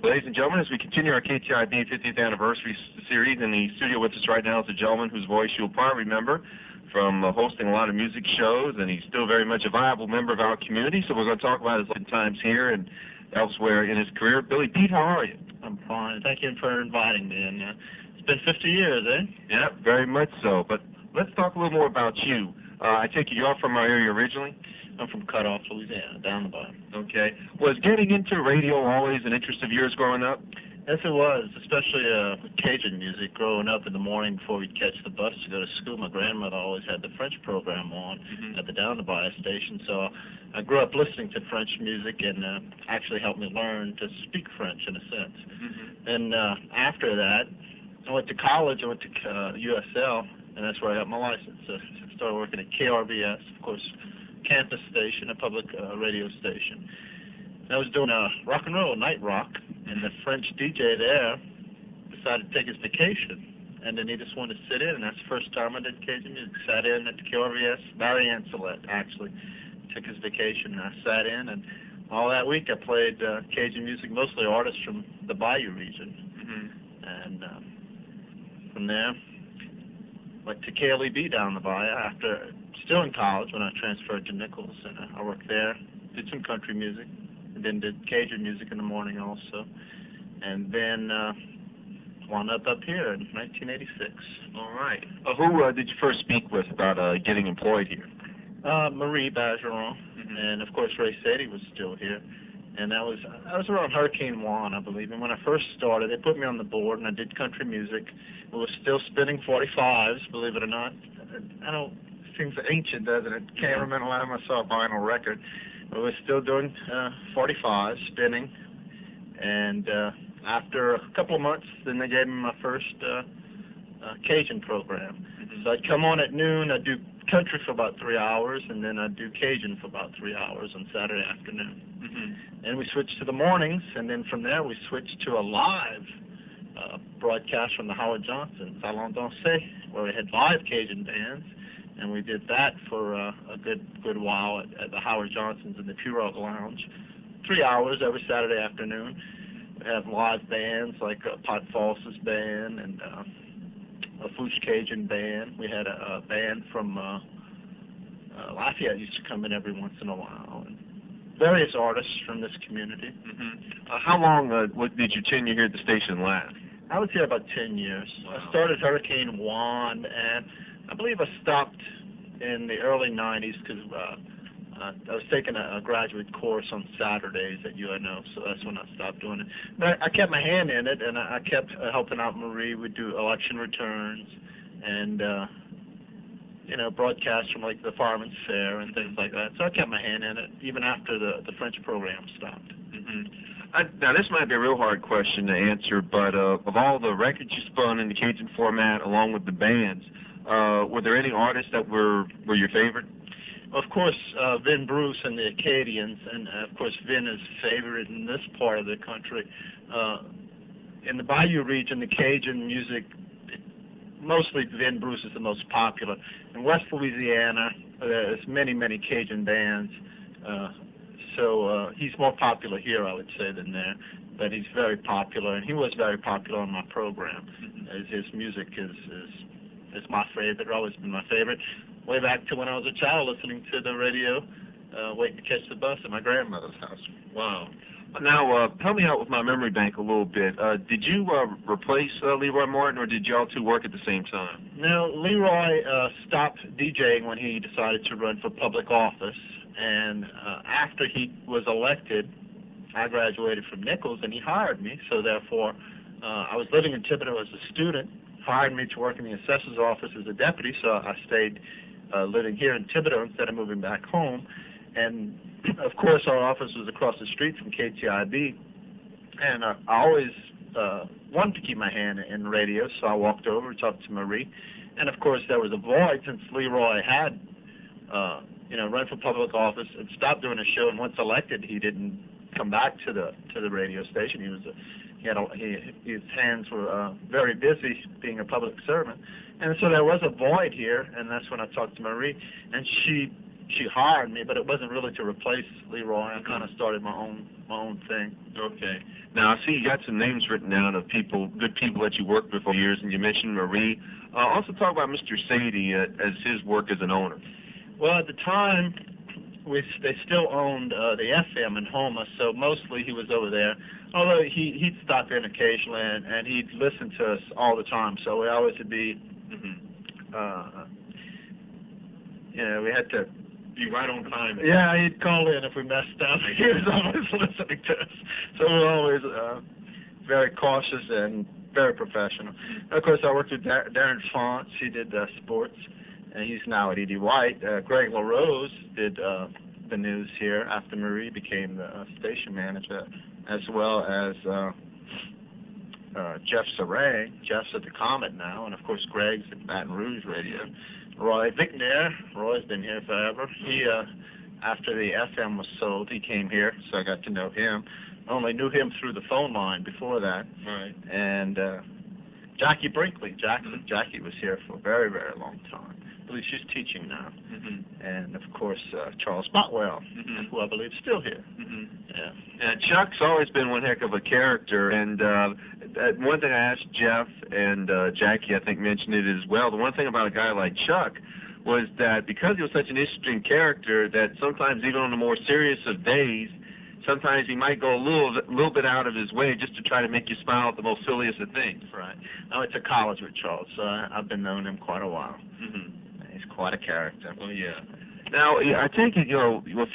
Ladies and gentlemen, as we continue our KTIB 50th anniversary series, in the studio with us right now is a gentleman whose voice you'll probably remember from hosting a lot of music shows, and he's still very much a viable member of our community. So we're going to talk about his times here and elsewhere in his career. Billy Pitre, how are you? I'm fine. Thank you for inviting me. And it's been 50 years, eh? Yeah, very much so. But let's talk a little more about you. I take it you're from our area originally? I'm from Cutoff, Louisiana, down the bottom. Okay. Was getting into radio always an interest of yours growing up? Yes, it was, especially with Cajun music. Growing up in the morning before we'd catch the bus to go to school, my grandmother always had the French program on at the Down the Bayou station. So I grew up listening to French music, and actually helped me learn to speak French in a sense. And after that, I went to college. I went to USL, and that's where I got my license. I started working at KRBS, of course, campus station, a public radio station. And I was doing rock and roll, night rock, and the French DJ there decided to take his vacation, and then he just wanted to sit in, and that's the first time I did Cajun music. Sat in at the KRBS. Barry Anselette actually took his vacation, and I sat in, and all that week I played Cajun music, mostly artists from the Bayou region. And from there, went to KLEB down the Bayou after, still in college when I transferred to Nichols, and I worked there, did some country music, and then did Cajun music in the morning also, and then wound up here in 1986. All right. Who did you first speak with about getting employed here? Marie Bergeron, and of course Ray Sadie was still here, and I was around Hurricane Juan, I believe. And when I first started, they put me on the board, and I did country music. It was still spinning 45s, believe it or not. I don't. Seems ancient, doesn't it? Can't remember the last time I saw a vinyl record. But we're still doing 45 spinning, and after a couple of months, then they gave me my first Cajun program. So I'd come on at noon, I'd do country for about 3 hours, and then I'd do Cajun for about 3 hours on Saturday afternoon. And we switched to the mornings, and then from there we switched to a live broadcast from the Howard Johnson's Salon Dansé, where we had live Cajun bands. And we did that for a good while at the Howard Johnson's in the Pirogue Lounge. 3 hours every Saturday afternoon. We have live bands like Pot False's band and a Fouche Cajun band. We had a band from Lafayette used to come in every once in a while. And various artists from this community. How long did your tenure here at the station last? I was here about 10 years. Wow. I started Hurricane Juan, and I believe I stopped in the early 90s because I was taking a graduate course on Saturdays at UNO, so that's when I stopped doing it. But I kept my hand in it, and I kept helping out Marie. We'd do election returns and, broadcasts from like the Fireman's Fair and things like that. So I kept my hand in it even after the French program stopped. Now, this might be a real hard question to answer, but of all the records you spun in the Cajun format along with the bands, were there any artists that were your favorite? Of course, Vin Bruce and the Acadians, and of course Vin is favorite in this part of the country. In the Bayou region, the Cajun music, mostly Vin Bruce is the most popular. In West Louisiana, there's many Cajun bands, so he's more popular here, I would say, than there. But he's very popular, and he was very popular on my program. His music is my favorite, always been my favorite, way back to when I was a child listening to the radio, waiting to catch the bus at my grandmother's house. Wow. Now, help me out with my memory bank a little bit. Did you replace Leroy Martin, or did y'all two work at the same time? No, Leroy stopped DJing when he decided to run for public office, and after he was elected, I graduated from Nichols, and he hired me, so therefore I was living in Thibodeau as a student, hired me to work in the assessor's office as a deputy, so I stayed living here in Thibodeau instead of moving back home. And, of course, our office was across the street from KTIB, and I always wanted to keep my hand in radio, so I walked over and talked to Marie. And, of course, there was a void since Leroy had, run for public office and stopped doing a show, and once elected, he didn't come back to the radio station. His hands were very busy being a public servant, and so there was a void here. And that's when I talked to Marie, and she she hired me, but it wasn't really to replace Leroy. I kind of started my own thing. Okay. Now, I see you got some names written down of people, good people that you worked with for years, and you mentioned Marie. Also talk about Mr. Sadie as his work as an owner. Well, at the time, they still owned the FM in Houma, so mostly he was over there. Although he'd stop in occasionally, and he'd listen to us all the time, so we always would be, we had to be right on time. Yeah, he'd call in if we messed up. He was always listening to us, so we were always very cautious and very professional. Of course, I worked with Darren Fonts. He did sports, and he's now at E.D. White. Greg LaRose did the news here after Marie became the station manager, as well as Jeff Saray. Jeff's at the Comet now, and of course Greg's at Baton Rouge Radio. Roy Vickner. Roy's been here forever. He, after the FM was sold, he came here, so I got to know him. I only knew him through the phone line before that. Right. And Jackie Brinkley. Jackie was here for a very, very long time. I believe she's teaching now. And, of course, Charles Botwell, who I believe is still here. Yeah. And Chuck's always been one heck of a character. And one thing I asked Jeff and Jackie, I think, mentioned it as well. The one thing about a guy like Chuck was that because he was such an interesting character that sometimes even on the more serious of days, sometimes he might go a little bit out of his way just to try to make you smile at the most silliest of things. Right. I went to college with Charles, so I've been knowing him quite a while. He's quite a character. Oh, yeah. Now, I take it,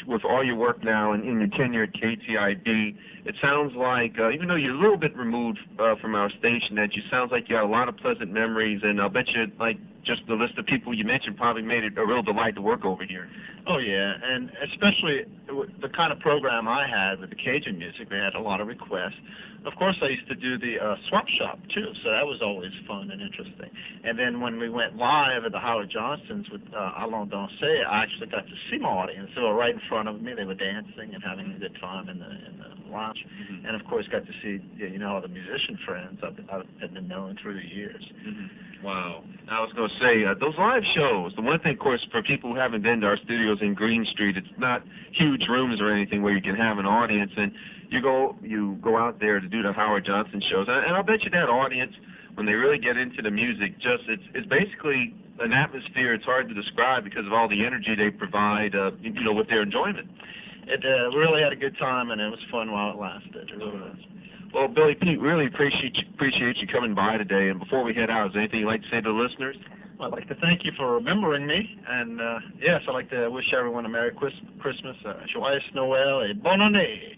with all your work now and in your tenure at KTIB, it sounds like, even though you're a little bit removed from our station, that you sounds like you have a lot of pleasant memories, and I'll bet you, like, just the list of people you mentioned probably made it a real delight to work over here. Oh, yeah, and especially the kind of program I had with the Cajun music, they had a lot of requests. Of course, I used to do the swap shop, too, so that was always fun and interesting. And then when we went live at the Howard Johnston's with Allons Danser, I actually got to see my audience. They were right in front of me. They were dancing and having a good time in the lounge. And, of course, got to see, all the musician friends I've been knowing through the years. Wow. I was going to say, those live shows, the one thing, of course, for people who haven't been to our studios in Green Street, it's not huge rooms or anything where you can have an audience, and you go out there to do the Howard Johnson shows, and I'll bet you that audience, when they really get into the music, it's basically an atmosphere it's hard to describe because of all the energy they provide, with their enjoyment. It really had a good time, and it was fun while it lasted. It really was. Well, Billy Pete, really appreciate you coming by today. And before we head out, is there anything you'd like to say to the listeners? Well, I'd like to thank you for remembering me. And, yes, I'd like to wish everyone a Merry Christmas, Joyeux Noël, et bonne année.